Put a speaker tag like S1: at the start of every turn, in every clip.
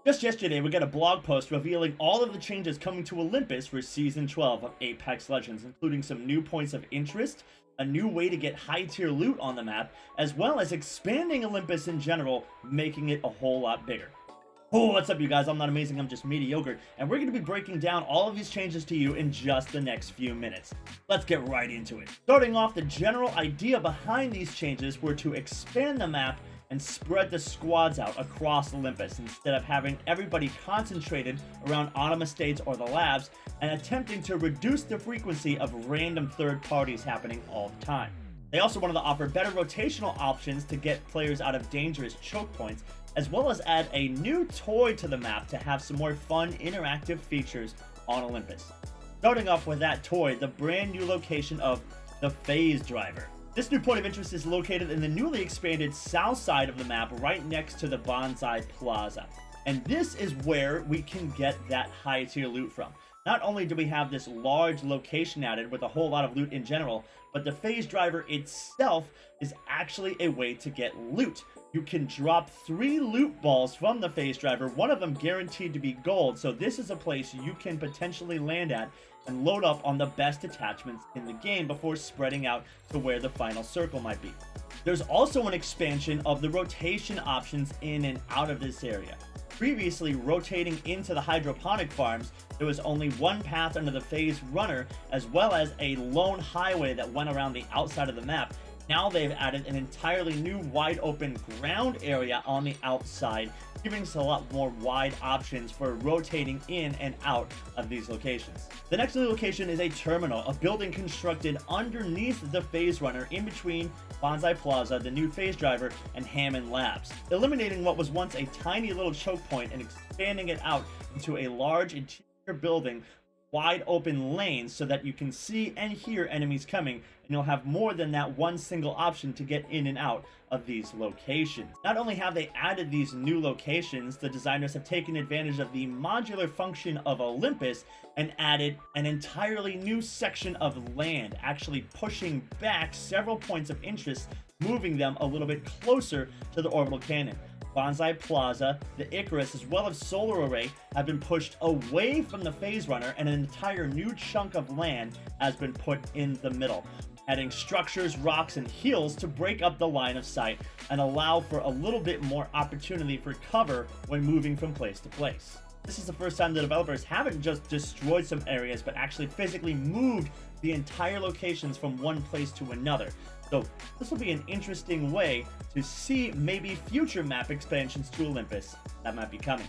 S1: Just yesterday, we got a blog post revealing all of the changes coming to Olympus for Season 12 of Apex Legends, including some new points of interest, a new way to get high-tier loot on the map, as well as expanding Olympus in general, making it a whole lot bigger. Oh, what's up, you guys? I'm not amazing, I'm just mediocre, and we're going to be breaking down all of these changes to you in just the next few minutes. Let's get right into it. Starting off, the general idea behind these changes were to expand the map and spread the squads out across Olympus instead of having everybody concentrated around Autumn Estates or the labs and attempting to reduce the frequency of random third parties happening all the time. They also wanted to offer better rotational options to get players out of dangerous choke points, as well as add a new toy to the map to have some more fun interactive features on Olympus. Starting off with that toy, the brand new location of the Phase Driver. This new point of interest is located in the newly expanded south side of the map right next to the Bonsai Plaza. And this is where we can get that high tier loot from. Not only do we have this large location added with a whole lot of loot in general, but the Phase Driver itself is actually a way to get loot. You can drop 3 loot balls from the Phase Driver, one of them guaranteed to be gold, so this is a place you can potentially land at and load up on the best attachments in the game before spreading out to where the final circle might be. There's also an expansion of the rotation options in and out of this area. Previously, rotating into the hydroponic farms, there was only one path under the Phase Runner, as well as a lone highway that went around the outside of the map. Now they've added an entirely new wide open ground area on the outside, giving us a lot more wide options for rotating in and out of these locations. The next new location is a terminal, a building constructed underneath the Phase Runner in between Bonsai Plaza, the new Phase Driver, and Hammond Labs, eliminating what was once a tiny little choke point and expanding it out into a large interior building, wide open lanes so that you can see and hear enemies coming, and you'll have more than that one single option to get in and out of these locations. Not only have they added these new locations, the designers have taken advantage of the modular function of Olympus and added an entirely new section of land, actually pushing back several points of interest, moving them a little bit closer to the orbital cannon. Bonsai Plaza, the Icarus, as well as Solar Array have been pushed away from the Phase Runner, and an entire new chunk of land has been put in the middle, adding structures, rocks, and hills to break up the line of sight and allow for a little bit more opportunity for cover when moving from place to place. This is the first time the developers haven't just destroyed some areas, but actually physically moved the entire locations from one place to another. So this will be an interesting way to see maybe future map expansions to Olympus that might be coming.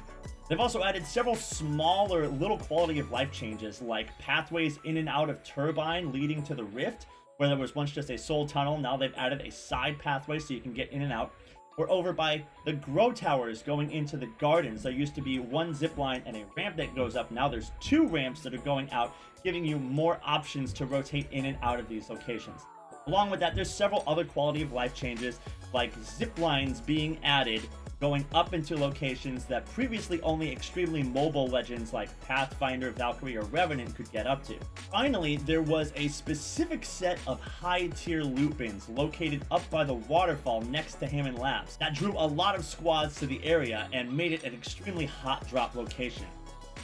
S1: They've also added several smaller little quality of life changes, like pathways in and out of Turbine leading to the Rift, where there was once just a soul tunnel. Now they've added a side pathway so you can get in and out. Or over by the Grow Towers going into the gardens. There used to be one zip line and a ramp that goes up. Now there's 2 ramps that are going out, giving you more options to rotate in and out of these locations. Along with that, there's several other quality of life changes, like zip lines being added, going up into locations that previously only extremely mobile legends like Pathfinder, Valkyrie, or Revenant could get up to. Finally, there was a specific set of high-tier loot bins located up by the waterfall next to Hammond Labs that drew a lot of squads to the area and made it an extremely hot drop location.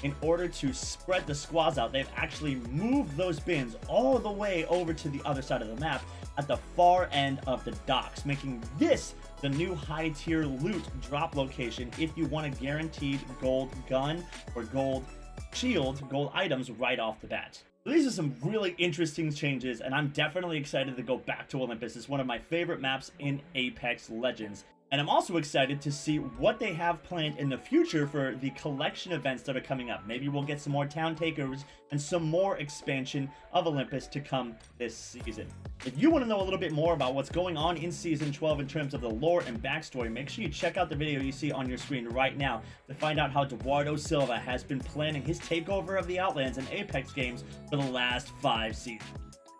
S1: In order to spread the squads out, they've actually moved those bins all the way over to the other side of the map at the far end of the docks, making this the new high tier loot drop location if you want a guaranteed gold gun or gold shield, gold items right off the bat. So these are some really interesting changes, and I'm definitely excited to go back to Olympus. It's one of my favorite maps in Apex Legends. And I'm also excited to see what they have planned in the future for the collection events that are coming up. Maybe we'll get some more town takeovers and some more expansion of Olympus to come this season. If you want to know a little bit more about what's going on in Season 12 in terms of the lore and backstory, make sure you check out the video you see on your screen right now to find out how Eduardo Silva has been planning his takeover of the Outlands and Apex games for the last 5 seasons.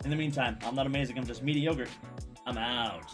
S1: In the meantime, I'm not amazing, I'm just mediocre. I'm out.